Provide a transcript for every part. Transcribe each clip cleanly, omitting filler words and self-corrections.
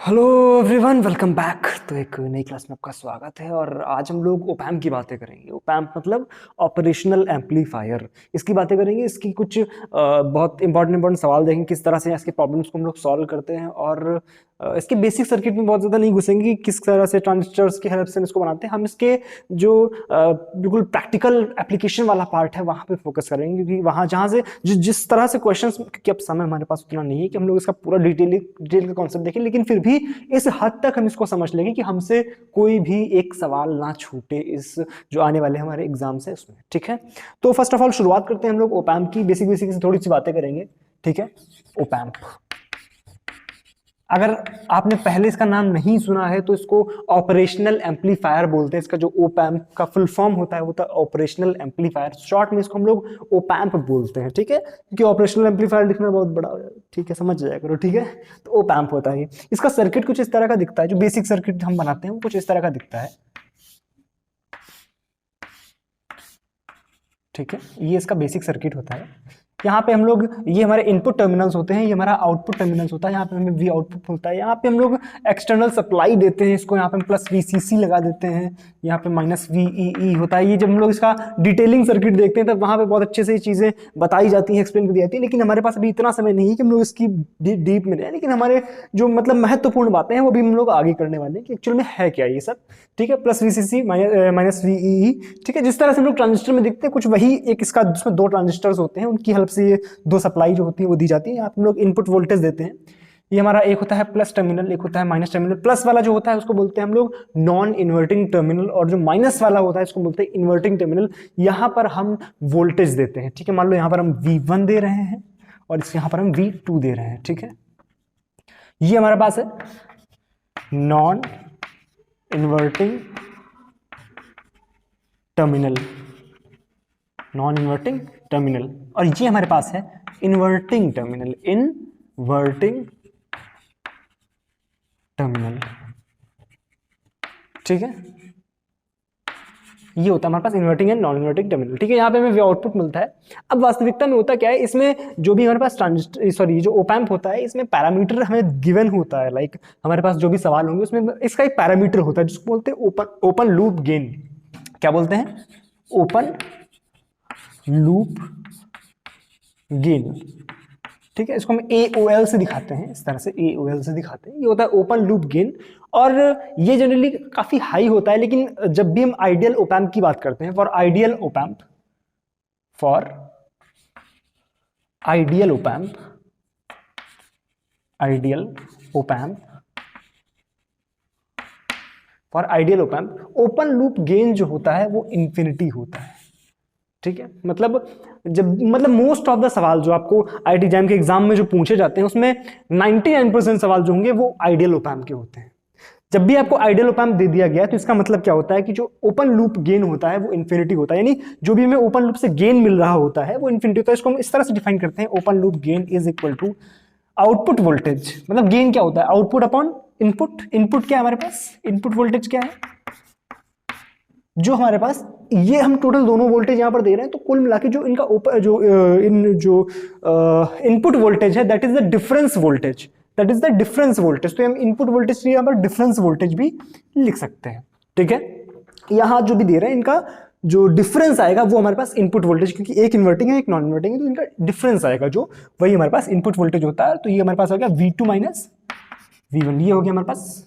Hello everyone, welcome back. तो एक नई क्लास में आपका स्वागत है और आज हम लोग ओपैम्प की बातें करेंगे। ओपैम्प मतलब ऑपरेशनल एम्पलीफायर, इसकी बातें करेंगे। इसकी कुछ बहुत इंपॉर्टेंट सवाल देखेंगे, किस तरह से इसके प्रॉब्लम्स को हम लोग सॉल्व करते हैं। और इसके बेसिक सर्किट में बहुत ज़्यादा नहीं घुसेंगे कि किस तरह से ट्रांजिस्टर्स की हेल्प से हम इसको बनाते हैं। हम इसके जो बिल्कुल प्रैक्टिकल एप्लीकेशन वाला पार्ट है वहाँ पे फोकस करेंगे, क्योंकि वहाँ जहाँ से जिस तरह से क्वेश्चंस, क्योंकि अब समय हमारे पास उतना नहीं है कि हम लोग इसका पूरा डिटेल का कॉन्सेप्ट देखें, लेकिन फिर भी इस हद तक हम इसको समझ लेंगे कि हमसे कोई भी एक सवाल ना छूटे इस जो आने वाले हमारे एग्जाम्स है उसमें। ठीक है, तो फर्स्ट ऑफ ऑल शुरुआत करते हैं हम लोग ओपैम्प की। बेसिक से थोड़ी सी बातें करेंगे। ठीक है, ओपैम्प, अगर आपने पहले इसका नाम नहीं सुना है तो इसको ऑपरेशनल एम्पलीफायर बोलते हैं। इसका जो ओपैम्प का फुल फॉर्म होता है वो होता है ऑपरेशनल एम्पलीफायर। शॉर्ट में इसको हम लोग ओपैम्प बोलते हैं। ठीक है, क्योंकि ऑपरेशनल एम्पलीफायर लिखना बहुत बड़ा हो जाए। ठीक है, समझ जाया करो। ठीक है, तो ओपैम्प होता है। इसका सर्किट कुछ इस तरह का दिखता है। जो बेसिक सर्किट हम बनाते हैं वो कुछ इस तरह का दिखता है। ठीक है, ये इसका बेसिक सर्किट होता है। यहाँ पे हम लोग, ये हमारे इनपुट टर्मिनल्स होते हैं, ये हमारा आउटपुट टर्मिनल्स होता है। यहाँ पे हमें वी आउटपुट होता है। यहाँ पे हम लोग एक्सटर्नल सप्लाई देते हैं इसको। यहाँ पे हम प्लस VCC लगा देते हैं। यहाँ पे माइनस VEE होता है। ये जब हम लोग इसका डिटेलिंग सर्किट देखते हैं तब वहाँ पे बहुत अच्छे से ये चीज़ें बताई जाती हैं, एक्सप्लेन कर दी जाती है। लेकिन हमारे पास अभी इतना समय नहीं है कि हम लोग इसकी डीप में जाए। लेकिन हमारे जो मतलब महत्वपूर्ण बातें हैं वो भी हम लोग आगे करने वाले हैं कि एक्चुअल में है क्या ये सब। ठीक है, प्लस VCC माइनस VEE। ठीक है, जिस तरह से हम लोग ट्रांजिस्टर में देखते हैं कुछ वही एक इसका, जिसमें दो ट्रांजिस्टर्स होते हैं, उनकी हेल्प से ये दो सप्लाई जो होती है वो दी जाती है। यहाँ पे हम लोग इनपुट वोल्टेज देते हैं। ये हमारा एक होता है प्लस टर्मिनल, एक होता है माइनस टर्मिनल। प्लस वाला जो होता है उसको बोलते हैं हम लोग नॉन इन्वर्टिंग टर्मिनल, और जो माइनस वाला होता है उसको बोलते हैं इन्वर्टिंग टर्मिनल। यहाँ पर हम वोल्टेज देते हैं। ठीक है, मान लो यहाँ पर हम V1 दे रहे हैं और यहाँ पर हम V2 दे रहे हैं। ठीक है, ये हमारे पास है non inverting terminal, non inverting terminal, और ये हमारे पास है इन्वर्टिंग टर्मिनल, इनवर्टिंग टर्मिनल। ठीक है, ये होता है हमारे पास inverting and non inverting terminal. ठीक है, यहाँ पे हमें आउटपुट मिलता है। अब वास्तविकता में होता क्या है, इसमें जो भी हमारे पास ट्रांजिस्टर, सॉरी, जो ओपैम्प होता है, इसमें पैरामीटर हमें गिवन होता है। लाइक हमारे पास जो भी सवाल होंगे उसमें इसका एक पैरामीटर होता है जिसको बोलते हैं ओपन लूप गेन। क्या बोलते हैं? Open loop gain. ठीक है, इसको हम AOL से दिखाते हैं, इस तरह से AOL से दिखाते हैं। ये होता है ओपन लूप गेन, और ये जनरली काफी हाई होता है। लेकिन जब भी हम आइडियल ओपैम्प की बात करते हैं, for ideal op-amp, for ideal op-amp, ideal op-amp, for ideal op-amp, open loop gain जो होता है वो इंफिनिटी होता है। ठीक है, मतलब मोस्ट ऑफ द सवाल जो आपको IIT JAM के एग्जाम में जो पूछे जाते हैं उसमें 99% सवाल जो होंगे वो आइडियल ओपैम्प के होते हैं। जब भी आपको आइडियल ओपैम्प दे दिया गया तो इसका मतलब क्या होता है कि जो ओपन लूप गेन होता है वो इन्फिनिटी होता है। यानी जो भी हमें ओपन लूप से गेन मिल रहा होता है वो इन्फिनिटी होता है। इसको हम इस तरह से डिफाइन करते हैं, open loop gain is equal to output voltage. मतलब गेन क्या होता है? Output upon input. इनपुट क्या है हमारे पास? इनपुट वोल्टेज क्या है जो हमारे पास, ये हम टोटल दोनों वोल्टेज यहां पर दे रहे हैं, तो कुल मिला के जो इनका इनपुट वोल्टेज है that is the difference voltage, that is the difference voltage. तो हम इनपुट वोल्टेज के यहां पर डिफरेंस वोल्टेज भी लिख सकते हैं। ठीक है, यहां जो भी दे रहे हैं इनका जो डिफरेंस आएगा वो हमारे पास इनपुट वोल्टेज, क्योंकि एक इन्वर्टिंग है एक नॉन इन्वर्टिंग है, तो इनका डिफरेंस आएगा जो, वही हमारे पास इनपुट वोल्टेज होता है। तो ये हमारे पास हो गया V2 माइनस V1, ये हो गया हमारे पास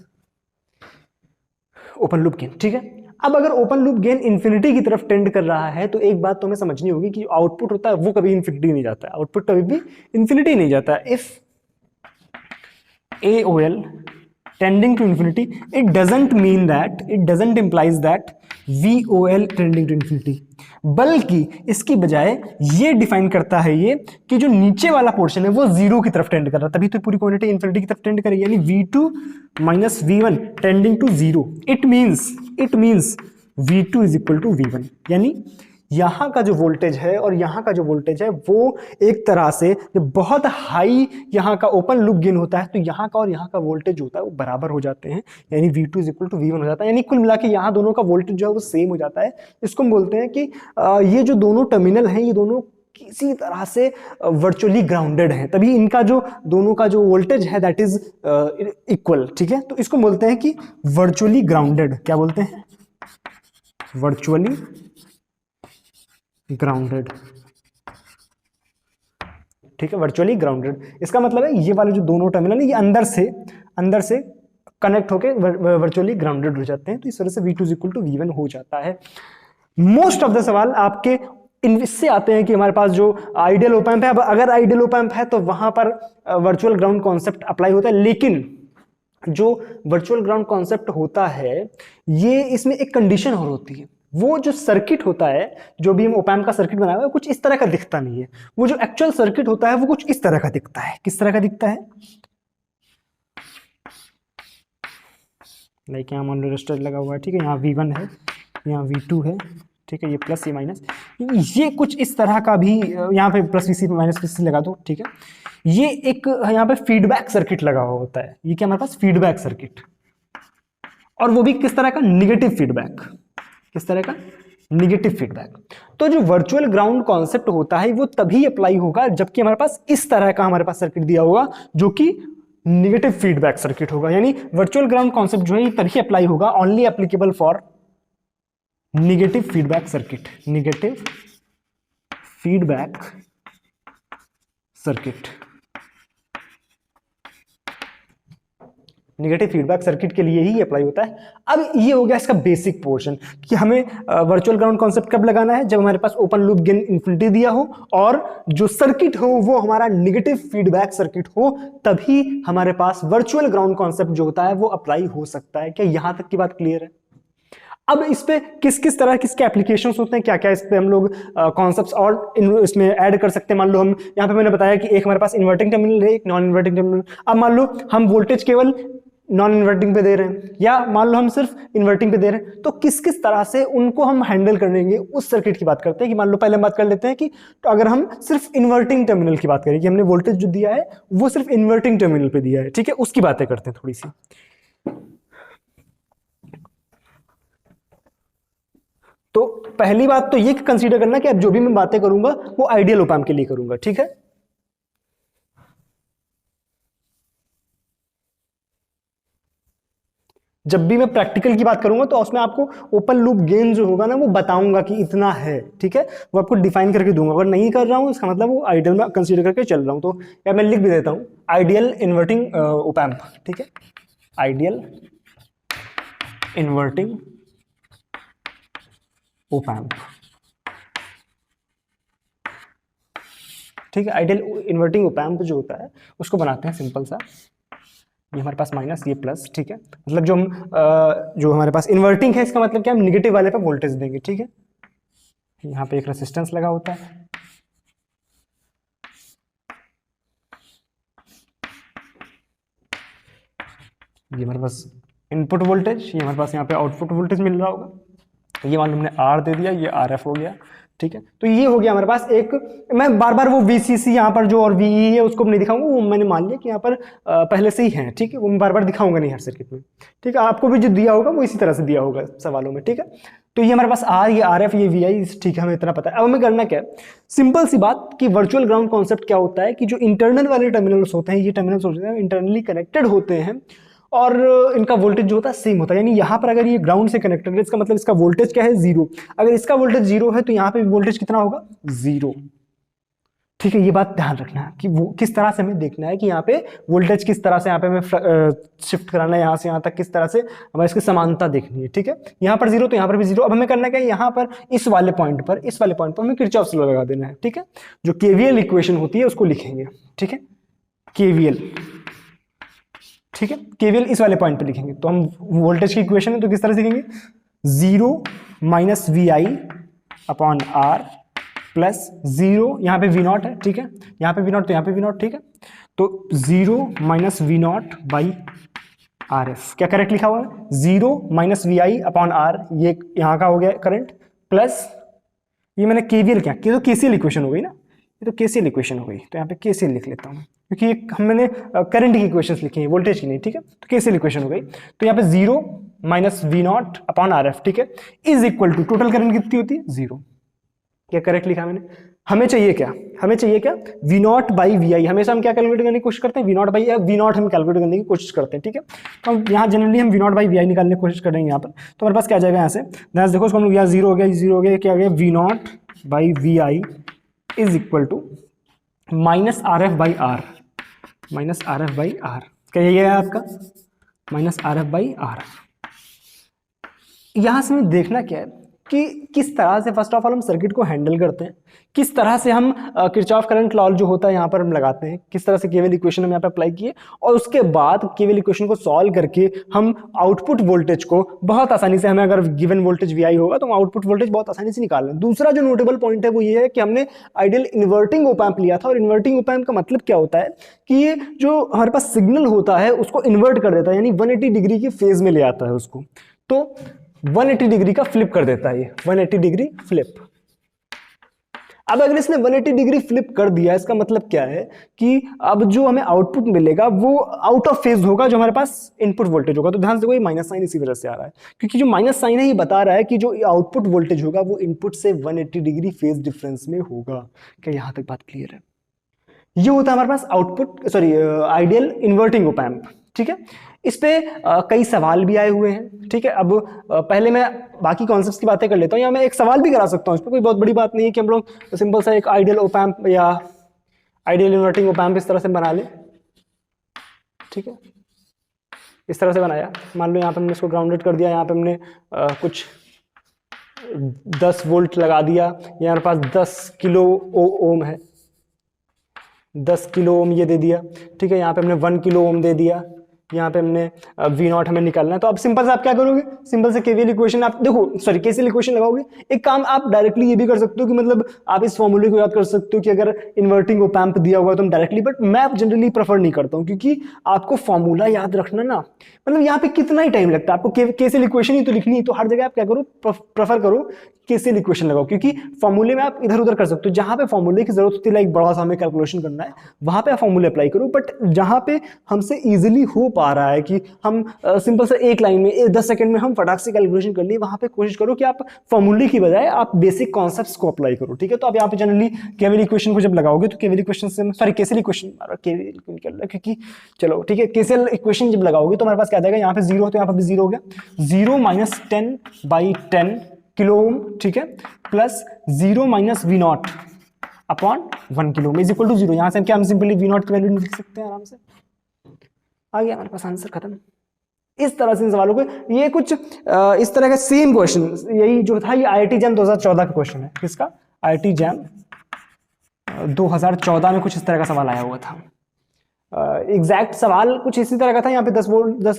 ओपन लूप गेन। ठीक है, अब अगर ओपन लूप गेन इंफिनिटी की तरफ टेंड कर रहा है तो एक बात तो हमें समझनी होगी कि आउटपुट होता है वो कभी इंफिनिटी नहीं जाता है। आउटपुट कभी भी इंफिनिटी नहीं जाता है। If AOL tending to infinity, it doesn't mean that, it doesn't implies that VOL tending to infinity, बल्कि इसकी बजाय ये डिफाइन करता है ये कि जो नीचे वाला पोर्शन है वो जीरो की तरफ टेंड कर रहा है, तभी तो पूरी क्वांटिटी इंफिनिटी की तरफ टेंड करेगी। यानी V2 minus V1 tending to zero, it means V2 is equal to V1। यानी यहाँ का जो वोल्टेज है और यहाँ का जो वोल्टेज है वो एक तरह से जब बहुत हाई यहाँ का ओपन लूप गेन होता है तो यहाँ का और यहाँ का वोल्टेज होता है वो बराबर हो जाते हैं। यानी V2 is equal to V1 हो जाता है। यानी कुल मिला के यहाँ दोनों का वोल्टेज जो है वो सेम हो जाता है। इसको हम बोलते हैं कि ये जो दोनों टर्मिनल हैं ये दोनों किसी तरह से वर्चुअली ग्राउंडेड हैं, तभी इनका जो दोनों का जो वोल्टेज है दैट इज इक्वल। ठीक है, तो इसको बोलते हैं कि वर्चुअली ग्राउंडेड। क्या बोलते हैं? Virtually grounded. ठीक है, वर्चुअली ग्राउंडेड इसका मतलब है ये वाले जो दोनों टर्मिनल है ये अंदर से कनेक्ट होके वर्चुअली ग्राउंडेड हो जाते हैं। तो इस तरह से V2 = V1 हो जाता है। मोस्ट ऑफ द सवाल आपके इससे आते हैं कि हमारे पास जो आइडियल ओप एम्प है, अब अगर आइडियल ओप एम्प है तो वहां पर वर्चुअल ग्राउंड कॉन्सेप्ट अप्लाई होता है, लेकिन जो वर्चुअल ग्राउंड कॉन्सेप्ट होता है ये इसमें एक कंडीशन और होती है। वो जो सर्किट होता है, जो भी हम ओप एम्प का सर्किट बनाया हुआ है, कुछ इस तरह का दिखता नहीं है। वो जो एक्चुअल सर्किट होता है वो कुछ इस तरह का दिखता है। किस तरह का दिखता है? लाइक यहाँ मान लो रजिस्टर लगा हुआ है, ठीक है, यहाँ V1 है, यहाँ V2 है, ठीक है, ये प्लस ये माइनस, ये कुछ इस तरह का भी यहाँ पे प्लस VC माइनस VC लगा दो। ठीक है, ये एक यहाँ पे फीडबैक सर्किट लगा हुआ होता है। ये क्या हमारे पास? फीडबैक सर्किट, और वो भी किस तरह का? Negative feedback. किस तरह का? Negative feedback. तो जो वर्चुअल ग्राउंड कॉन्सेप्ट होता है वो तभी अप्लाई होगा जबकि हमारे पास इस तरह का हमारे पास सर्किट दिया होगा जो कि निगेटिव फीडबैक सर्किट होगा। यानी वर्चुअल ग्राउंड कॉन्सेप्ट जो है ये तभी अप्लाई होगा, only applicable for negative feedback circuit. Negative feedback circuit, negative feedback circuit के लिए ही अप्लाई होता है। अब ये हो गया इसका बेसिक पोर्शन कि हमें वर्चुअल ग्राउंड कॉन्सेप्ट कब लगाना है? जब हमारे पास ओपन लूप गेन इन्फिनिटी दिया हो और जो सर्किट हो वो हमारा निगेटिव फीडबैक सर्किट हो, तभी हमारे पास वर्चुअल ग्राउंड कॉन्सेप्ट जो होता है वो अप्लाई हो सकता है। क्या यहां तक की बात क्लियर है? अब इस पे किस किस तरह किसके एप्लीकेशंस होते हैं, क्या क्या इस पे हम लोग कॉन्सेप्ट्स और इसमें ऐड कर सकते हैं। मान लो हम यहाँ पे मैंने बताया कि एक हमारे पास इन्वर्टिंग टर्मिनल है, एक नॉन इन्वर्टिंग टर्मिनल। अब मान लो हम वोल्टेज केवल नॉन इन्वर्टिंग पे दे रहे हैं या मान लो हम सिर्फ इन्वर्टिंग पे दे रहे हैं, तो किस किस तरह से उनको हम हैंडल करेंगे उस सर्किट की बात करते हैं। कि मान लो पहले हम बात कर लेते हैं कि तो अगर हम सिर्फ इन्वर्टिंग टर्मिनल की बात करें कि हमने वोल्टेज जो दिया है वो सिर्फ इन्वर्टिंग टर्मिनल पे दिया है, ठीक है, उसकी बातें करते हैं थोड़ी सी। तो पहली बात तो ये कंसीडर करना कि अब जो भी मैं बातें करूंगा वो आइडियल ओप एम्प के लिए करूंगा, ठीक है। जब भी मैं प्रैक्टिकल की बात करूंगा तो उसमें आपको ओपन लूप गेन जो होगा ना वो बताऊंगा कि इतना है, ठीक है, वो आपको डिफाइन करके दूंगा। अगर नहीं कर रहा हूं इसका मतलब वो आइडियल में कंसीडर करके चल रहा हूं। तो या मैं लिख भी देता हूं आइडियल इन्वर्टिंग ओप एम्प, ठीक है, आइडियल इन्वर्टिंग ओप एम्प, ठीक है। आइडियल इन्वर्टिंग ओप एम्प जो होता है उसको बनाते हैं सिंपल सा, ये हमारे पास माइनस ये प्लस, ठीक है। मतलब जो हम जो हमारे पास इन्वर्टिंग है इसका मतलब क्या, हम निगेटिव वाले पे वोल्टेज देंगे, ठीक है। यहाँ पे एक रेसिस्टेंस लगा होता है, ये हमारे पास इनपुट वोल्टेज, ये हमारे पास यहाँ पे आउटपुट वोल्टेज मिल रहा होगा। ये मान लो हमने आर दे दिया, ये आर एफ हो गया, ठीक है। तो ये हो गया हमारे पास एक, मैं बार बार वो VCC यहाँ पर जो और VE है उसको नहीं दिखाऊंगा, वो मैंने मान लिया कि यहाँ पर पहले से ही है, ठीक है, वो मैं बार बार दिखाऊंगा नहीं हर सर्किट में, ठीक है। आपको भी जो दिया होगा वो इसी तरह से दिया होगा सवालों में, ठीक है। तो ये हमारे पास आर, ये आर एफ, ये VI, ठीक है, हमें इतना पता है। अब हमें करना क्या है, सिंपल सी बात कि वर्चुअल ग्राउंड कॉन्सेप्ट क्या होता है कि जो इंटरनल वाले टर्मिनल्स होते हैं, ये टर्मिनल्स होते हैं इंटरनली कनेक्टेड होते हैं और इनका वोल्टेज जो होता है सेम होता है। यानी यहाँ पर अगर ये ग्राउंड से कनेक्टेड है इसका मतलब इसका वोल्टेज क्या है, जीरो। अगर इसका वोल्टेज जीरो है तो यहाँ पे वोल्टेज कितना होगा, जीरो, ठीक है। ये बात ध्यान रखना है कि वो किस तरह से हमें देखना है कि यहाँ पे वोल्टेज किस तरह से यहाँ पे हमें शिफ्ट कराना है, यहाँ से यहाँ तक किस तरह से हमें इसकी समानता देखनी है, ठीक है। यहाँ पर जीरो तो यहाँ पर भी जीरो। अब हमें करना क्या है, यहाँ पर इस वाले पॉइंट पर हमें किरचॉफ लॉ लगा देना है, ठीक है। जो KVL इक्वेशन होती है उसको लिखेंगे, ठीक है, KVL, ठीक है, KVL इस वाले पॉइंट पे लिखेंगे। तो हम वोल्टेज की इक्वेशन है तो किस तरह से लिखेंगे, 0 - VI अपॉन R प्लस 0, यहाँ पे V0 है, ठीक है, यहाँ पे V0 तो यहाँ पे V0, ठीक है। तो 0 - V0 बाई RF, क्या करेक्ट लिखा हुआ है, 0 - VI अपॉन R, ये यहाँ का हो गया करंट, प्लस ये मैंने KVL क्या, ये तो KCL इक्वेशन हो गई ना, ये तो KCL इक्वेशन हो गई, तो यहाँ पे KCL लिख लेता हूँ क्योंकि मैंने करंट की इक्वेशंस लिखी हैं, वोल्टेज की नहीं, ठीक है। तो KCL इक्वेशन हो गई, तो यहाँ पे 0 - V0 अपॉन RF, ठीक है, is equal to total current कितनी होती है, 0। क्या करेक्ट लिखा मैंने, हमें चाहिए क्या, हमें चाहिए क्या, V naught by V I. हमेशा हम क्या कैलकुलेट करने की कोशिश करते हैं, V naught by V naught हम कैलकुलेट करने की कोशिश करते हैं, ठीक है। तो हम यहाँ जनरली हम वी नॉट बाई वी आई निकालने की कोशिश करेंगे यहाँ पर। तो हमारे पास क्या जाएगा यहाँ से, देखो उसको यहाँ जीरो हो गया, जीरो हो गया, क्या हो गया, V naught by V I is equal to minus R F by R, minus R F by R, क्या यही है आपका, minus R F by R. यहां से हमें देखना क्या है कि किस तरह से फर्स्ट ऑफ ऑल हम सर्किट को हैंडल करते हैं, किस तरह से हम किरचॉफ करंट लॉ जो होता है यहाँ पर हम लगाते हैं, किस तरह से केवीएल इक्वेशन हम यहाँ पे अप्लाई किए, और उसके बाद केवीएल इक्वेशन को सॉल्व करके हम आउटपुट वोल्टेज को बहुत आसानी से, हमें अगर गिवन वोल्टेज वी आई होगा तो हम आउटपुट वोल्टेज बहुत आसानी से निकाल लें। दूसरा जो नोटेबल पॉइंट है वो ये है कि हमने आइडियल इन्वर्टिंग ओप एम्प लिया था, और इन्वर्टिंग ओप एम्प का मतलब क्या होता है कि ये जो हमारे पास सिग्नल होता है उसको इन्वर्ट कर देता है, यानी 180 डिग्री की फेज में ले आता है उसको, तो 180 डिग्री का फ्लिप कर देता है ये, 180 डिग्री फ्लिप। अब अगर इसने 180 डिग्री फ्लिप कर दिया, इसका मतलब क्या है कि अब जो हमें आउटपुट मिलेगा वो आउट ऑफ फेज होगा जो हमारे पास इनपुट वोल्टेज होगा। तो ध्यान से देखो, ये माइनस साइन इसी वजह से आ रहा है, क्योंकि जो माइनस साइन है ये बता रहा है कि जो आउटपुट वोल्टेज होगा वो इनपुट से 180 डिग्री फेज डिफरेंस में होगा। क्या यहां तक बात क्लियर है? ये होता है हमारे पास output, sorry, ideal inverting op amp, ठीक है। इस पे कई सवाल भी आए हुए हैं, ठीक है। अब पहले मैं बाकी कॉन्सेप्ट्स की बातें कर लेता हूँ, या मैं एक सवाल भी करा सकता हूँ, इस पर कोई बहुत बड़ी बात नहीं है कि हम लोग सिंपल सा एक आइडियल ओप एम्प या आइडियल इन्वर्टिंग ओप एम्प इस तरह से बना ले, ठीक है। इस तरह से बनाया, मान लो यहाँ पे हमने इसको ग्राउंडेड कर दिया, यहाँ पे हमने कुछ 10 वोल्ट लगा दिया, यहाँ पास 10 किलो ओम है, 10 किलो ओम ये दे दिया, ठीक है। यहाँ पे हमने 1 किलो ओम दे दिया, यहाँ पे हमने वी नॉट हमें निकालना है। तो अब सिंपल से आप क्या करोगे, सिंपल से केवीएल इक्वेशन आप देखो, सॉरी केसीएल इक्वेशन लगाओगे। एक काम आप डायरेक्टली ये भी कर सकते हो कि मतलब आप इस फॉर्मूले को याद कर सकते हो कि अगर इन्वर्टिंग ओप एम्प दिया हुआ है तो हम डायरेक्टली, बट मैं जनरली प्रेफर नहीं करता हूँ, क्योंकि आपको फॉर्मूला याद रखना ना, मतलब यहाँ पे कितना ही टाइम लगता है आपको, केसीएल इक्वेशन ही तो लिखनी है, तो हर जगह आप क्या करो, प्रेफर करो केसीएल इक्वेशन लगाओ, क्योंकि फॉर्मूले में आप इधर उधर कर सकते हो। जहां पे फॉर्मूले की जरूरत होती है, लाइक बड़ा सा हमें कैलकुलेशन करना है, वहां पे आप फॉर्मूले अप्लाई करो। बट जहां पे हमसे इजीली हो पा रहा है कि हम सिंपल से एक लाइन में 10 सेकंड में हम फटाक से कैलकुलेशन कर लिए, वहां पे कोशिश करो कि आप फॉर्मूले की बजाय आप बेसिक कॉन्सेप्ट्स को अप्लाई करो, ठीक है। तो अब यहाँ पे जनरली केवीएल इक्वेशन को जब लगाओगे तो केवीएल इक्वेशन से, सॉरी केसीएल इक्वेशन, केवीएल को निकल रहा है क्योंकि, चलो ठीक है, केसीएल इक्वेशन जब लगाओगे तो हमारे पास क्या आ जाएगा, यहाँ पे 0 तो यहाँ पे भी 0 हो गया, 0 माइनस 10/10 किलो ओम, ठीक है, plus 0 minus V naught upon 1 kilo ohm is equal to 0। यहां से क्या हम सिंपली वी नॉट की वैल्यू लिख सकते हैं आराम से, आ गया हमारे पास आंसर खत्म। इस तरह से इन सवालों को, ये कुछ इस तरह का सेम क्वेश्चन, यही जो था ये आईआईटी जैम 2014 का क्वेश्चन है। किसका? आईआईटी जैम 2014 में कुछ इस तरह का सवाल आया हुआ था। एग्जैक्ट सवाल कुछ इसी तरह का था, यहाँ पे 10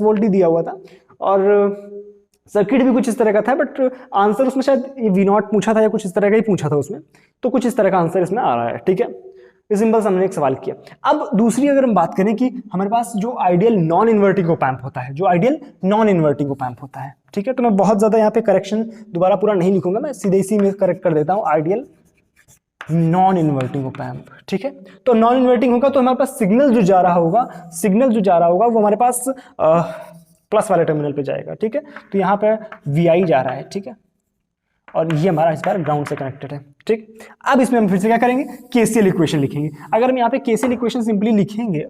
वोल्ट ही दिया हुआ था, और सर्किट भी कुछ इस तरह का था, बट आंसर उसमें शायद वी नॉट पूछा था या कुछ इस तरह का ही पूछा था उसमें, तो कुछ इस तरह का आंसर इसमें आ रहा है, ठीक है। सिंपल से हमने एक सवाल किया। अब दूसरी अगर हम बात करें कि हमारे पास जो ideal non inverting op amp होता है, जो ideal non inverting op amp होता है, ठीक है, तो मैं बहुत ज्यादा यहाँ पे करेक्शन दोबारा पूरा नहीं लिखूंगा, मैं सीधे इसी में करेक्ट कर देता हूँ, ideal non inverting op amp, ठीक है। तो नॉन इन्वर्टिंग होगा तो हमारे पास सिग्नल जो जा रहा होगा, वो हमारे पास प्लस वाले टर्मिनल पे जाएगा, ठीक है। तो यहाँ पे VI जा रहा है, ठीक है, और ये हमारा इस बार ग्राउंड से कनेक्टेड है, ठीक। अब इसमें हम फिर से क्या करेंगे, केसीएल इक्वेशन लिखेंगे। अगर हम यहाँ पे केसीएल इक्वेशन सिंपली लिखेंगे,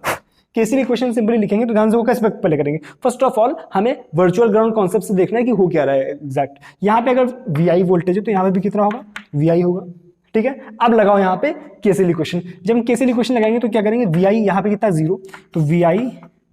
तो ध्यान से वो कैसे पहले करेंगे। फर्स्ट ऑफ ऑल हमें वर्चुअल ग्राउंड कॉन्सेप्ट से देखना है कि हो क्या रहा है एग्जैक्ट। यहाँ पे अगर VI वोल्टेज है तो यहाँ पे भी कितना होगा, VI होगा, ठीक है। अब लगाओ यहाँ पे केसीएल इक्वेशन। जब हम केसीएल इक्वेशन लगाएंगे तो क्या करेंगे, VI यहाँ पे कितना 0, तो VI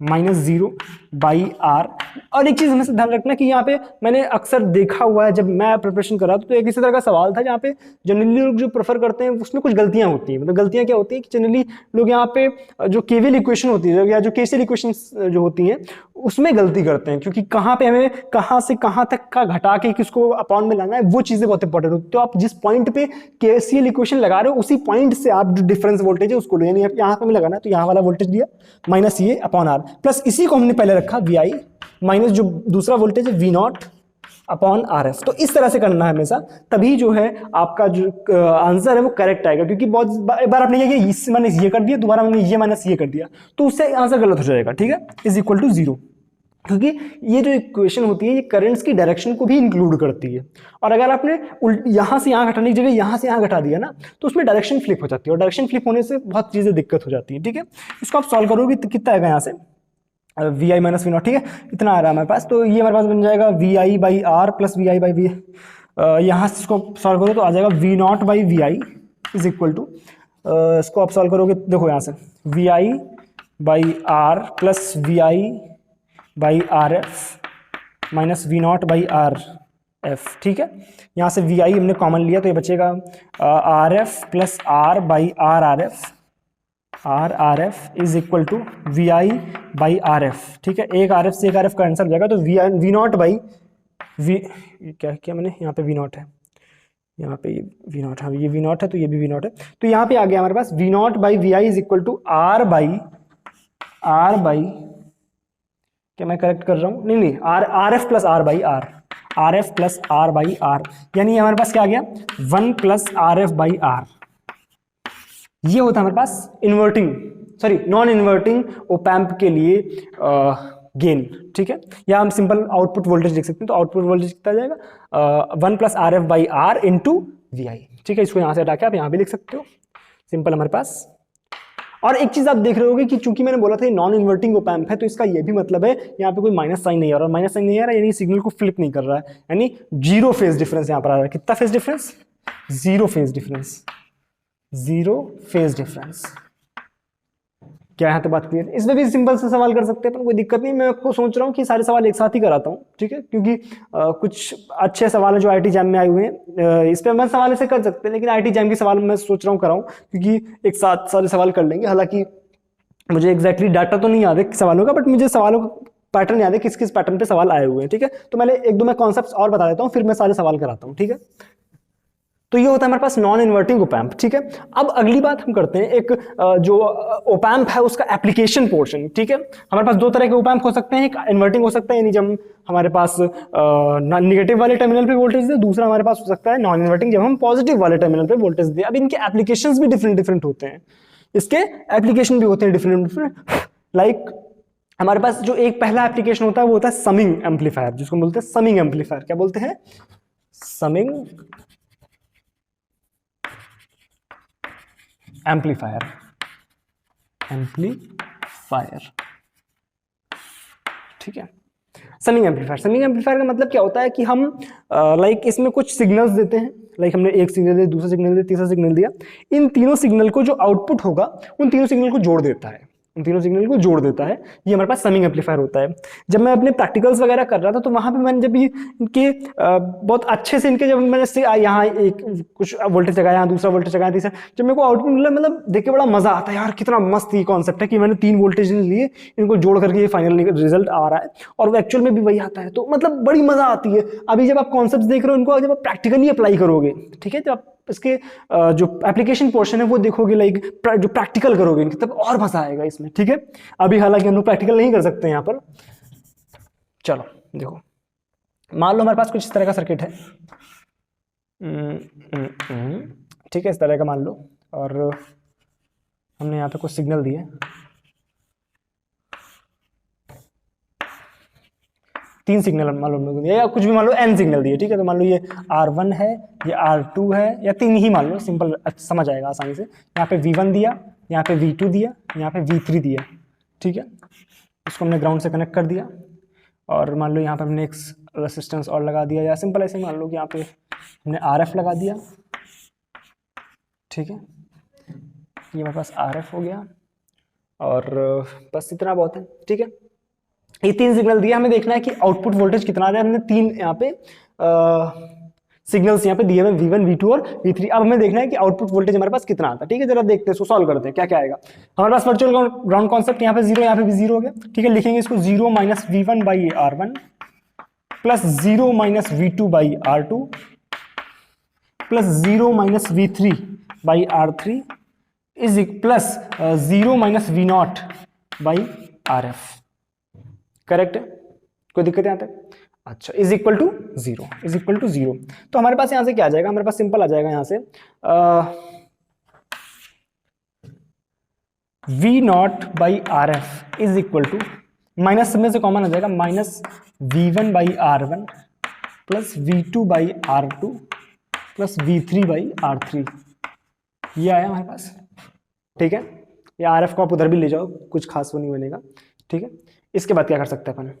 माइनस 0/R। और एक चीज हमें ध्यान रखना कि यहाँ पे मैंने अक्सर देखा हुआ है, जब मैं प्रिपरेशन कर रहा था तो एक इसी तरह का सवाल था जहाँ पे जनरली लोग जो प्रेफर करते हैं उसमें कुछ गलतियां होती हैं। मतलब गलतियां क्या होती है कि जनरली लोग यहाँ पे जो केवीएल इक्वेशन होती है या जो केसीएल इक्वेशन जो होती हैं उसमें गलती करते हैं, क्योंकि कहाँ पे हमें कहाँ से कहाँ तक का घटा के किसको अपॉन में लाना है, वो चीजें बहुत इंपॉर्टेंट होती है। तो आप जिस पॉइंट पे केसीएल इक्वेशन लगा रहे हो उसी पॉइंट से आप जो डिफरेंस वोल्टेज है उसको लो, यानी यहाँ पे हमें लगाना है तो यहाँ वाला वोल्टेज दिया माइनस ये अपॉन आर, प्लस इसी को हमने पहले रखा VI माइनस जो दूसरा वोल्टेज है V नॉट अपॉन RF। तो इस तरह से करना है हमेशा, तभी जो है आपका जो आंसर है वो करेक्ट आएगा। क्योंकि बहुत एक बार आपने ये किया, इससे माइनस ये कर दिया, दोबारा हमने ये माइनस ये कर दिया, तो उससे आंसर गलत हो जाएगा, ठीक है, इज इक्वल टू 0। क्योंकि ये जो इक्वेशन होती है ये करंट्स की डायरेक्शन को भी इंक्लूड करती है। और अगर आपने यहाँ से यहाँ घटाने की जगह यहाँ से यहाँ घटा दिया ना तो उसमें डायरेक्शन फ्लिप हो जाती है, और डायरेक्शन फ्लिप होने से बहुत चीज़ें दिक्कत हो जाती है। ठीक है, इसको आप सॉल्व करोगे तो कितना आएगा यहाँ से V I minus V naught, ठीक है, इतना आ रहा है हमारे पास। तो ये हमारे पास बन जाएगा V I by R plus V I by V, यहाँ से इसको सॉल्व करो तो आ जाएगा V naught by V I is equal to, इसको आप सॉल्व करोगे देखो यहाँ से V I by R plus V I by R F minus V naught by R F. ठीक है, यहाँ से वी आई हमने कॉमन लिया तो ये बचेगा R F plus R by R R F, R R F is equal to V I by R F. ठीक है, एक आर एफ से एक आर एफ का आंसर हो जाएगा, तो वी नॉट बाई वी, क्या क्या मैंने यहाँ पे वी नॉट है, यहाँ पे ये वी नॉट, हाँ ये वी नॉट है तो ये भी वी नॉट है, तो यहाँ पे आ गया हमारे पास V naught by V I is equal to R by क्या मैं करेक्ट कर रहा हूँ, नहीं R F plus R by R F plus R by R, यानी हमारे पास क्या आ गया 1 plus R F by R. ये होता है हमारे पास नॉन इन्वर्टिंग ओपैम्प के लिए गेन। ठीक है, या हम सिंपल आउटपुट वोल्टेज लिख सकते हैं, तो आउटपुट वोल्टेज कितना आ जाएगा 1 plus R F by R into V I. ठीक है, इसको यहाँ से हटा के आप यहाँ भी लिख सकते हो, सिंपल हमारे पास। और एक चीज आप देख रहे होगे कि चूंकि मैंने बोला था नॉन इन्वर्टिंग ओपैम्प है, तो इसका ये भी मतलब है यहाँ पे कोई माइनस साइन नहीं आ रहा, और माइनस साइन नहीं आ रहा यानी सिग्नल को फ्लिप नहीं कर रहा है, यानी जीरो फेज डिफरेंस यहाँ पर आ रहा है। कितना phase difference? Zero phase difference. क्या यहाँ तो बात क्लियर? इसमें भी सिंपल से सवाल कर सकते हैं, पर कोई दिक्कत नहीं। मैं आपको सोच रहा हूँ कि सारे सवाल एक साथ ही कराता हूँ, ठीक है, क्योंकि कुछ अच्छे सवाल हैं जो आईटी जैम में आए हुए हैं, इस पर मैं सवाल ऐसे कर सकते हैं, लेकिन आईटी जैम के सवाल मैं सोच रहा हूँ कराऊँ, क्योंकि एक साथ सारे सवाल कर लेंगे। हालांकि मुझे एग्जैक्टली डाटा तो नहीं याद है सवालों का, बट मुझे सवालों का पैटर्न याद है, किस किस पैटर्न पे सवाल आए हुए हैं। ठीक है, तो मैंने एक दो मैं कॉन्सेप्ट्स और बता देता हूँ, फिर मैं सारे सवाल कराता हूँ। ठीक है, तो ये होता है हमारे पास नॉन इन्वर्टिंग ओपैम्प। ठीक है, अब अगली बात हम करते हैं एक जो ओपैम्प है उसका एप्लीकेशन पोर्शन। ठीक है, हमारे पास दो तरह के ओपैम्प हो सकते हैं, एक इन्वर्टिंग हो सकता है, यानी जब हमारे पास नेगेटिव वाले टर्मिनल पे वोल्टेज दे, दूसरा हमारे पास हो सकता है नॉन इन्वर्टिंग, जब हम पॉजिटिव वाले टर्मिनल पे वोल्टेज दे। अब इनके एप्लीकेशंस भी डिफरेंट होते हैं, इसके एप्लीकेशन भी होते हैं डिफरेंट। लाइक हमारे पास जो एक पहला एप्लीकेशन होता है वो होता है समिंग एम्पलीफायर, जिसको बोलते हैं समिंग एम्पलीफायर। क्या बोलते हैं? Summing amplifier. ठीक है, समिंग एम्पलीफायर का मतलब क्या होता है कि हम लाइक इसमें कुछ सिग्नल्स देते हैं, लाइक हमने एक सिग्नल दिया, दूसरा सिग्नल दिया, तीसरा सिग्नल दिया, इन तीनों सिग्नल को जो आउटपुट होगा उन तीनों सिग्नल को जोड़ देता है, ये हमारे पास समिंग एम्पलीफायर होता है। जब मैं अपने प्रैक्टिकल्स वगैरह कर रहा था तो वहां पे मैंने जब ये इनके बहुत अच्छे से इनके जब मैंने यहाँ एक कुछ वोल्टेज लगाया, यहाँ दूसरा वोल्टेज लगाया, तीसरा, जब मेरे को आउटपुट मिला, मतलब देख के बड़ा मजा आता है यार, कितना मस्त ये कॉन्सेप्ट है कि मैंने 3 वोल्टेज लिए, इनको जोड़ करके ये फाइनल रिजल्ट आ रहा है, और वो एक्चुअल में भी वही आता है, तो मतलब बड़ी मजा आती है। अभी जब आप कॉन्सेप्ट देख रहे हो, इनको जब आप प्रैक्टिकली अप्लाई करोगे, ठीक है, जब आप इसके जो एप्लीकेशन पोर्शन है वो देखोगे, लाइक जो प्रैक्टिकल करोगे इनकी, तब और मजा आएगा इसमें। ठीक है, अभी हालांकि हम लोग प्रैक्टिकल नहीं कर सकते यहाँ पर। चलो देखो, मान लो हमारे पास कुछ इस तरह का सर्किट है, ठीक है, इस तरह का मान लो, और हमने यहाँ पे कुछ सिग्नल दिए, 3 सिग्नल मान लो हम लोग दिए, या कुछ भी मान लो n सिग्नल दिए। ठीक है, तो मान लो ये R1 है, ये R2 है, या 3 ही मान लो, सिंपल समझ आएगा आसानी से। यहाँ पे V1 दिया, यहाँ पे V2 दिया, यहाँ पे V3 दिया। ठीक है, इसको हमने ग्राउंड से कनेक्ट कर दिया, और मान लो यहाँ पे हमने एक रेसिस्टेंस और लगा दिया, या सिंपल ऐसे मान लो कि यहाँ पे हमने RF लगा दिया। ठीक है, ये हमारे पास RF हो गया, और बस इतना बहुत है। ठीक है, ये 3 सिग्नल दिया, हमें देखना है कि आउटपुट वोल्टेज कितना आ रहा है। हमने 3 यहाँ पे सिग्नल्स यहाँ पे दिए हुए, V1, V2 और V3। अब हमें देखना है कि आउटपुट वोल्टेज हमारे पास कितना आता है। ठीक है, जरा देखते हैं, इसको सॉल्व करते हैं क्या क्या आएगा। हमारे पास वर्चुअल ग्राउंड कॉन्सेप्ट, यहाँ पे 0, यहाँ पे भी 0 हो गया। ठीक है, लिखेंगे इसको 0 minus V1 by R1 plus 0 minus V2 by R2 plus 0 minus V3 by R3 is plus 0 minus V0 by RF। Correct है, कोई दिक्कत यहाँ तक? अच्छा, इज इक्वल टू 0, तो हमारे पास यहां से क्या आ जाएगा? हमारे पास सिंपल आ जाएगा यहां से V0 by RF is equal to minus में से कॉमन आ जाएगा, minus V1 by R1 plus V2 by R2 plus V3 by R3, ये आया हमारे पास। ठीक है, ये RF को आप उधर भी ले जाओ, कुछ खास वो नहीं बनेगा। ठीक है, इसके बाद क्या कर सकते हैं अपन,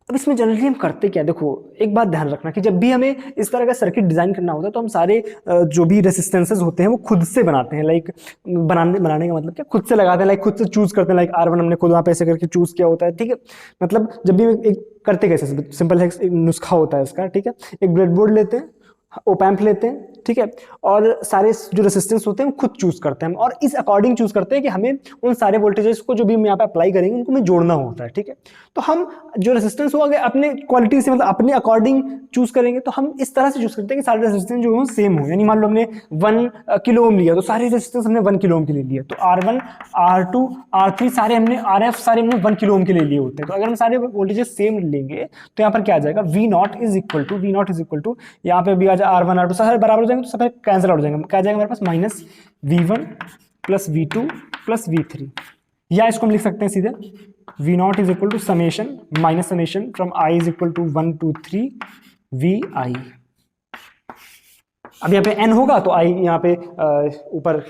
अब इसमें जनरली हम करते क्या, देखो एक बात ध्यान रखना कि जब भी हमें इस तरह का सर्किट डिजाइन करना होता है तो हम सारे जो भी रेसिस्टेंसेस होते हैं वो खुद से बनाते हैं। लाइक बनाने का मतलब क्या, खुद से लगाते हैं, लाइक खुद से चूज करते हैं। लाइक R1 हमने खुद वहाँ पे ऐसे करके चूज किया होता है। ठीक है, मतलब जब भी एक करते कैसे, सिंपल है, एक नुस्खा होता है इसका। ठीक है, एक ब्रेडबोर्ड लेते हैं, ओप एम्प लेते हैं, ठीक है, और सारे जो रेसिस्टेंस होते हैं वो खुद चूज करते हैं और इस अकॉर्डिंग चूज करते हैं कि हमें उन सारे वोल्टेजेस को जो भी हम यहाँ पे अप्लाई करेंगे उनको हमें जोड़ना होता है। ठीक है, तो हम जो रेसिस्टेंस होगा अपने क्वालिटी से, मतलब अपने अकॉर्डिंग चूज करेंगे, तो हम इस तरह से चूज करते हैं कि सारे रेसिस्टेंस जो है सेम हो। यानी मान लो हमने 1 किलो ओम लिया तो सारे रेसिस्टेंस हमने 1 किलो ओम के लिए लिया, तो R1 R2 R3 सारे हमने RF सारे हमने 1 किलो ओम के लिए लिए होते हैं। तो अगर हम सारे वोल्टेजेस सेम लेंगे तो यहाँ पर क्या आ जाएगा, V0 इज इक्वल टू यहाँ पे भी आ जाए R1 R2 सारे बराबर हो जाएंगे, तो सब कैंसिल आउट हो जाएंगे। क्या जाएगा हमारे पास, minus V1 plus V2 plus V3, या इसको हम लिख सकते हैं सीधे V0 is equal to summation minus summation from I is equal to 1 to 3 VI। अब यहाँ पे n होगा तो I यहाँ पे ऊपर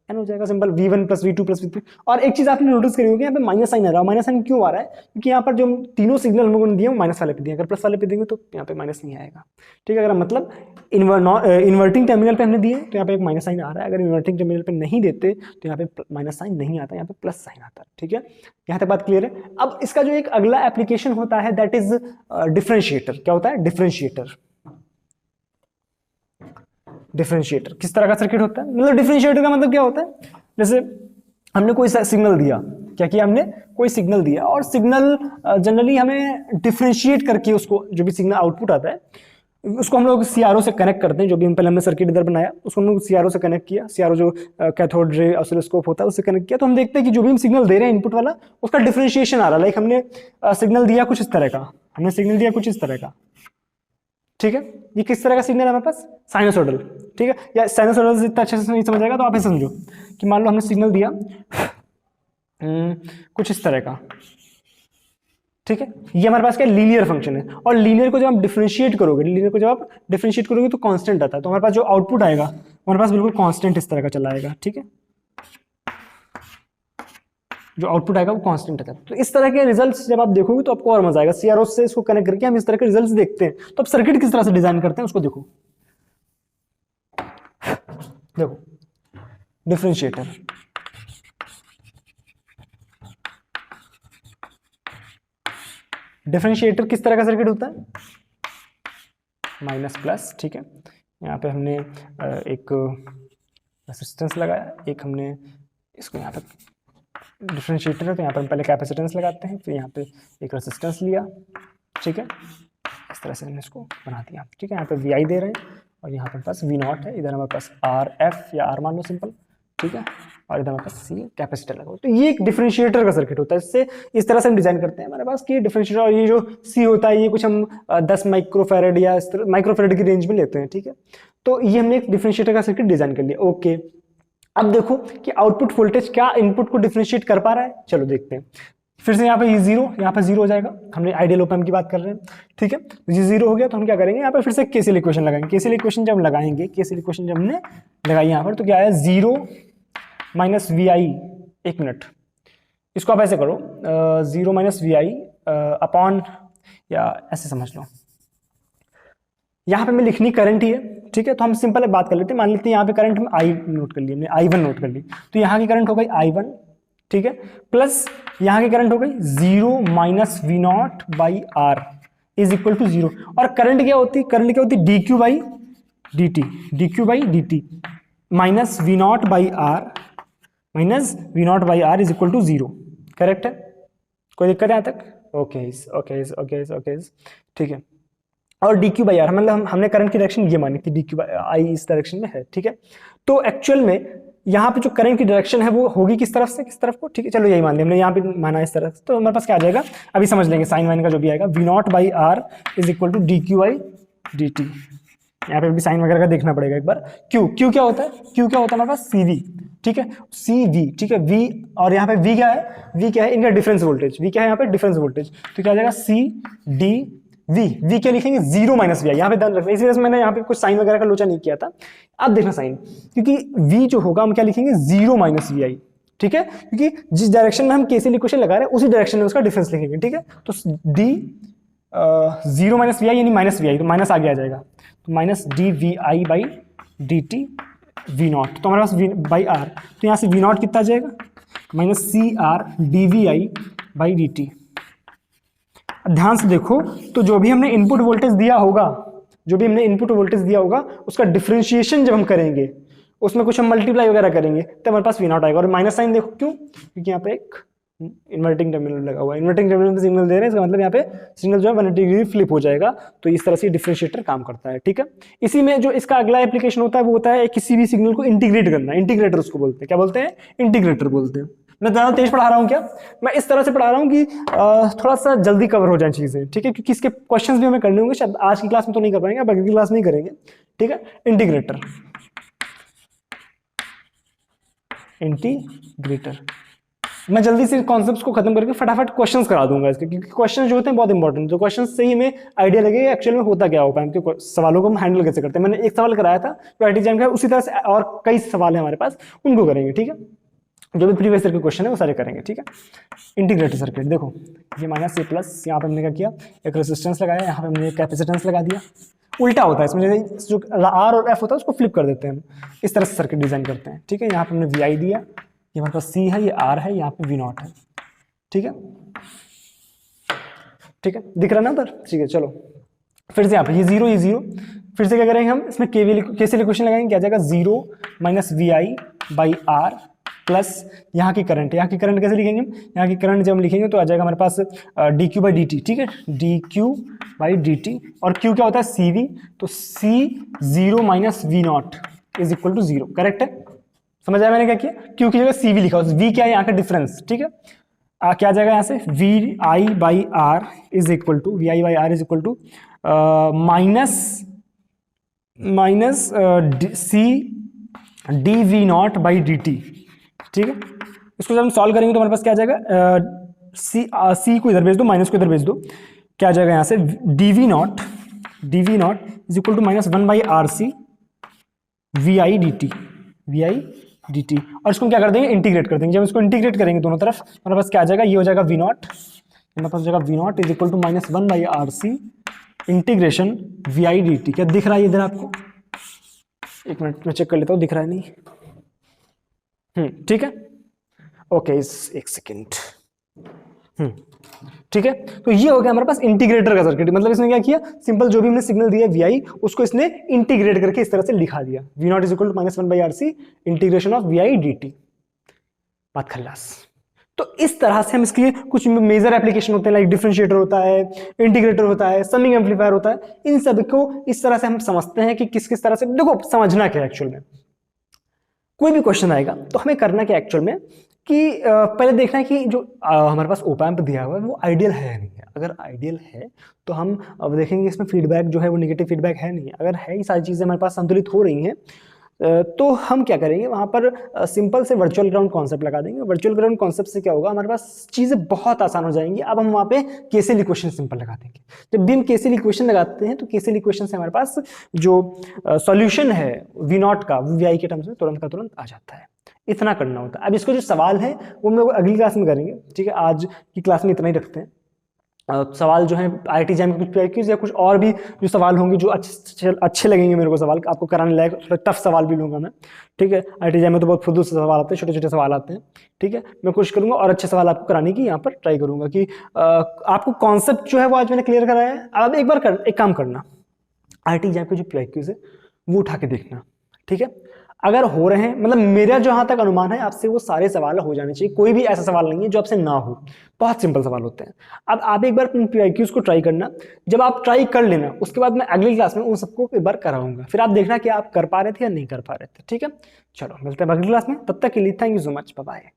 n हो जाएगा, simple V1 plus V2 plus V3। और एक चीज आपने नोटिस करी होगी, यहाँ पे माइनस साइन आ रहा है। माइनस साइन क्यों आ रहा है, क्योंकि यहाँ पर जो तीनों सिग्नल हम लोगों ने दिए वो माइनस वाले पे दिए, अगर प्लस वाले पे देंगे तो यहाँ पे माइनस नहीं आएगा। ठीक है, अगर मतलब इन्वर्टिंग टर्मिनल पे हमने दिए तो यहाँ पे एक माइनस साइन आ रहा है, अगर इन्वर्टिंग टर्मिनल पे नहीं देते तो यहाँ पे माइनस साइन नहीं आता, यहाँ पे प्लस साइन आता है। ठीक है, यहाँ तक बात क्लियर है। अब इसका जो एक अगला एप्लीकेशन होता है दैट इज डिफरेंशिएटर। क्या होता है, डिफरेंशिएटर। डिफरेंशिएटर किस तरह का सर्किट होता है, मतलब डिफरेंशिएटर का मतलब क्या होता है, जैसे हमने कोई सिग्नल दिया, क्या किया हमने, कोई सिग्नल दिया, और सिग्नल जनरली हमें डिफरेंशिएट करके उसको, जो भी सिग्नल आउटपुट आता है उसको हम लोग CRO से कनेक्ट करते हैं। जो भी पहले हमने सर्किट इधर बनाया उसको हम लोग CRO से कनेक्ट किया, CRO जो कैथोड रे ऑसिलोस्कोप होता है उससे कनेक्ट किया, तो हम देखते हैं कि जो भी हम सिग्नल दे रहे हैं इनपुट वाला उसका डिफरेंशिएशन आ रहा है। लाइक हमने सिग्नल दिया कुछ इस तरह का, हमने सिग्नल दिया कुछ इस तरह का। ठीक है, ये किस तरह का सिग्नल है हमारे पास, साइनोसॉइडल। ठीक है, या साइनोसॉइडल इतना अच्छे से नहीं समझ आएगा तो आप ऐसे समझो कि मान लो हमने सिग्नल दिया कुछ इस तरह का। ठीक है, ये हमारे पास क्या लीनियर फंक्शन है, और लीनियर को जब आप डिफरेंशिएट करोगे, लीनियर को जब आप डिफरेंशिएट करोगे तो कांस्टेंट आता है, तो हमारे पास जो आउटपुट आएगा हमारे पास बिल्कुल कांस्टेंट इस तरह का चला आएगा। ठीक है, जो आउटपुट आएगा वो कांस्टेंट आता है। तो इस तरह के रिजल्ट्स जब आप देखोगे तो आपको और मजा आएगा। CRO से इसको कनेक्ट करके हम इस तरह के रिजल्ट्स देखते हैं। तो अब सर्किट किस तरह से डिजाइन करते हैं उसको देखो। देखो डिफरेंशिएटर, डिफरेंशिएटर किस तरह का सर्किट होता है, माइनस प्लस। ठीक है, यहाँ पे हमने एक रेसिस्टेंस लगाया, एक हमने इसको यहाँ पे डिफरेंशिएटर है तो यहाँ पर हम पहले कैपेसिटेंस लगाते हैं, फिर यहाँ पे एक रेसिस्टेंस लिया। ठीक है, इस तरह से हमने इसको बना दिया। ठीक है, यहाँ पे VI दे रहे हैं और यहाँ पर पास V0 है, इधर हमारे पास RF या R मान लो सिंपल। ठीक है, और इधर हमारे पास C कैपेसिटर लगा हो। तो ये एक डिफरेंशिएटर का सर्किट होता है। इससे इस तरह से हम डिजाइन करते हैं हमारे पास कि डिफरेंशिएटर, और ये जो C होता है ये कुछ हम 10 माइक्रोफेरेड या इस तरह माइक्रोफेरेड की रेंज में लेते हैं। ठीक है, तो ये हमने एक डिफरेंशिएटर का सर्किट डिजाइन कर लिया। ओके, अब देखो कि आउटपुट वोल्टेज क्या इनपुट को डिफरेंशिएट कर पा रहा है। चलो देखते हैं। फिर से यहाँ पे ये जीरो, यहाँ पे जीरो हो जाएगा। हमने आइडियल ओप एम्प की बात कर रहे हैं। ठीक है, ये जीरो हो गया तो हम क्या करेंगे, यहाँ पे फिर से KCL इक्वेशन लगाएंगे। KCL इक्वेशन जब लगाएंगे, KCL इक्वेशन जब हमने लगाई यहाँ पर, तो क्या आया, 0 माइनस VI। एक मिनट, इसको आप ऐसे करो, 0 माइनस VI अपॉन, या ऐसे समझ लो, यहाँ पे मैं लिखनी करंट ही है। ठीक है, तो हम सिंपल एक बात कर लेते हैं, मान लेते हैं यहाँ पे करंट हम I नोट कर ली, हमने I1 नोट कर ली, तो यहाँ की करंट हो गई I1। ठीक है, प्लस यहाँ की करंट हो गई 0 minus V0 by R is equal to 0। और करंट क्या होती है, करंट क्या होती है, dq by dt, dq by dt minus V0 by R, minus V0 by R is equal to 0। Correct है, कोई दिक्कत है यहाँ तक? ओके ओके ओके ओके, ठीक है। और dq बाई आर मतलब हमने करंट की डायरेक्शन ये मानी थी, dq बाई आई इस डायरेक्शन में है। ठीक है, तो एक्चुअल में यहाँ पे जो करंट की डायरेक्शन है वो होगी किस तरफ से, किस तरफ को। ठीक है, चलो यही मान लिया हमने, यहाँ पे माना इस तरफ, तो हमारे पास क्या आ जाएगा, अभी समझ लेंगे साइन वाइन का जो भी आएगा, V0 by R is equal to dq by dt। यहाँ पे भी साइन वगैरह का देखना पड़ेगा एक बार। Q क्या होता है, Q क्या होता है हमारे पास, CV। ठीक है, सी वी, ठीक है, वी, और यहाँ पे वी क्या है, वी क्या है, इनका डिफरेंस वोल्टेज, वी क्या है यहाँ पे डिफरेंस वोल्टेज, तो क्या आ जाएगा सी डी वी, वी क्या लिखेंगे 0 माइनस वी आई, यहाँ पे ध्यान रखना, इसी वजह से मैंने यहाँ पे कुछ साइन वगैरह का लोचा नहीं किया था, अब देखना साइन, क्योंकि वी जो होगा हम क्या लिखेंगे 0 माइनस वी आई, ठीक है, क्योंकि जिस डायरेक्शन में हम केसीएल इक्वेशन लगा रहे हैं उसी डायरेक्शन में उसका डिफरेंस लिखेंगे, ठीक है, तो डी 0 माइनस वी आई यानी माइनस वी आई, तो माइनस आगे आ जाएगा, तो minus D V I by D T V naught, तो हमारे पास वी बाई आर, तो यहाँ से वी नॉट कितना आ जाएगा, minus C R D V I by D T. ध्यान से देखो, तो जो भी हमने इनपुट वोल्टेज दिया होगा, जो भी हमने इनपुट वोल्टेज दिया होगा उसका डिफरेंशिएशन जब हम करेंगे उसमें कुछ हम मल्टीप्लाई वगैरह करेंगे तो हमारे पास वी नॉट आएगा, और माइनस साइन देखो क्यों, क्योंकि यहाँ पे एक इन्वर्टिंग टर्मिनल लगा हुआ है, इन्वर्टिंग टर्मिनल में सिग्नल दे रहे हैं, इसका मतलब यहाँ पे सिग्नल जो है 180 डिग्री फ्लिप हो जाएगा, तो इस तरह से डिफरेंशिएटर काम करता है, ठीक है। इसी में जो इसका अगला एप्लीकेशन होता है वो होता है किसी भी सिग्नल को इंटीग्रेट करना, इंटीग्रेटर उसको बोलते हैं, क्या बोलते हैं, इंटीग्रेटर बोलते हैं। मैं ज़्यादा तेज पढ़ा रहा हूँ क्या, मैं इस तरह से पढ़ा रहा हूँ कि थोड़ा सा जल्दी कवर हो जाए चीज़ें, ठीक है, क्योंकि इसके क्वेश्चंस भी हमें करने होंगे, शायद आज की क्लास में तो नहीं कर पाएंगे, बाकी की क्लास में ही करेंगे, ठीक है। इंटीग्रेटर, इंटीग्रेटर, मैं जल्दी से कॉन्सेप्ट्स को खत्म करके फटाफट क्वेश्चंस करा दूंगा इसके, क्योंकि क्वेश्चन जो होते हैं बहुत इंपॉर्टेंट, तो क्वेश्चन से ही हमें आइडिया लगेगा एक्चुअल में होता क्या होगा, इनके सवालों को हम हैंडल कैसे करते हैं। मैंने एक सवाल कराया था प्रायोरिटी एग्जाम का, उसी तरह से और कई सवाल है हमारे पास, उनको करेंगे, ठीक है, जो भी प्रीवियस ईयर के क्वेश्चन है वो सारे करेंगे, ठीक है। इंटीग्रेटेड सर्किट देखो, ये माइनस ये प्लस, यहाँ पे हमने क्या किया, एक रेजिस्टेंस लगाया, यहाँ पे हमने कैपेसिटेंस लगा दिया, उल्टा होता है इसमें, जो आर और एफ होता है उसको फ्लिप कर देते हैं हम, इस तरह से सर्किट डिजाइन करते हैं, ठीक है। यहाँ पे हमने वी आई दिया, ये हमारे पास सी है, ये आर है, यहाँ पे वी नॉट है, ठीक है, ठीक है, दिख रहा ना पर, ठीक है। चलो फिर से यहाँ पे ये जीरो, फिर से क्या करेंगे हम, इसमें केसीएल इक्वेशन लगाएंगे, क्या जाएगा 0 minus V I by R plus यहाँ की करंट, यहाँ की करंट कैसे लिखेंगे, यहाँ की करंट जब हम लिखेंगे तो आ जाएगा हमारे पास D Q by D T, ठीक है, D Q by D T, और क्यू क्या होता है सी वी, तो C 0 minus V naught is equal to 0, correct है, समझ आया मैंने क्या किया, क्यू की जगह सी वी लिखा, वी क्या है यहाँ का डिफरेंस, ठीक है, क्या आ जाएगा यहाँ से V I by R is equal to, V I by R is equal to minus C D V naught by D T, ठीक है। इसको जब हम सॉल्व करेंगे तो हमारे पास क्या आ जाएगा, सी को इधर भेज दो, माइनस को इधर भेज दो, क्या आ जाएगा यहाँ से D V naught is equal to minus 1 by R C V I D T, और इसको क्या कर देंगे, इंटीग्रेट कर देंगे। जब इसको इंटीग्रेट करेंगे दोनों तरफ, हमारे पास क्या आ जाएगा, ये हो जाएगा वी नॉट, हमारे पास हो जाएगा V naught is equal to minus 1 by R C integration V I D T. क्या दिख रहा है इधर आपको, एक मिनट में चेक कर लेता हूँ, दिख रहा है नहीं, ठीक है, ओके, एक सेकेंड, ठीक है। तो ये हो गया हमारे पास इंटीग्रेटर का सर्किट, मतलब इसने क्या किया, सिंपल जो भी हमने सिग्नल दिया वी आई उसको इसने इंटीग्रेट करके इस तरह से लिखा दिया, V naught is equal to minus 1 by R C integration of V I D T, बात खल्लास। तो इस तरह से हम इसके कुछ मेजर एप्लीकेशन होते हैं, लाइक डिफरेंशिएटर होता है, इंटीग्रेटर होता है, समिंग एम्पलीफायर होता है, इन सब को इस तरह से हम समझते हैं कि किस किस तरह से, देखो समझना क्या है एक्चुअल में, कोई भी क्वेश्चन आएगा तो हमें करना क्या एक्चुअल में कि पहले देखना है कि जो हमारे पास ओप एम्प दिया हुआ है वो आइडियल है नहीं है, अगर आइडियल है तो हम अब देखेंगे इसमें फीडबैक जो है वो नेगेटिव फीडबैक है नहीं, अगर है ये सारी चीज़ें हमारे पास संतुलित हो रही हैं तो हम क्या करेंगे, वहाँ पर सिंपल से वर्चुअल ग्राउंड कॉन्सेप्ट लगा देंगे। वर्चुअल ग्राउंड कॉन्सेप्ट से क्या होगा, हमारे पास चीज़ें बहुत आसान हो जाएंगी। अब हम वहाँ पे केसीएल इक्वेशन सिंपल लगा देंगे। जब भी हम केसीएल इक्वेशन लगाते हैं तो केसीएल इक्वेशन से हमारे पास जो सॉल्यूशन है वी नॉट का, वो वी आई के टर्म्स में तुरंत का तुरंत आ जाता है। इतना करना होता है। अब इसको जो सवाल है वो हम लोग अगली क्लास में करेंगे, ठीक है। आज की क्लास में इतना ही रखते हैं। सवाल जो है IIT JAM के कुछ PIQs या कुछ और भी जो सवाल होंगे जो अच्छे लगेंगे मेरे को, सवाल आपको कराने लायक, थोड़ा टफ सवाल भी लूँगा मैं, ठीक है। IIT JAM में तो बहुत फुद्दू से सवाल आते हैं, छोटे छोटे सवाल आते हैं, ठीक है। मैं कोशिश करूँगा और अच्छे सवाल आपको कराने की यहाँ पर ट्राई करूँगा कि आपको कॉन्सेप्ट जो है वो आज मैंने क्लियर कराया है। अब एक बार एक काम करना, IIT JAM के जो PIQs है वो उठा के देखना, ठीक है। अगर हो रहे हैं, मतलब मेरा जहां तक अनुमान है आपसे वो सारे सवाल हो जाने चाहिए, कोई भी ऐसा सवाल नहीं है जो आपसे ना हो, बहुत सिंपल सवाल होते हैं। अब आप एक बार PIQs को ट्राई करना, जब आप ट्राई कर लेना उसके बाद मैं अगली क्लास में उन सबको एक बार कराऊंगा, फिर आप देखना कि आप कर पा रहे थे या नहीं कर पा रहे थे, ठीक है। चलो मिलते हैं अगली क्लास में, तब तक के लिए thank you so much, bye bye.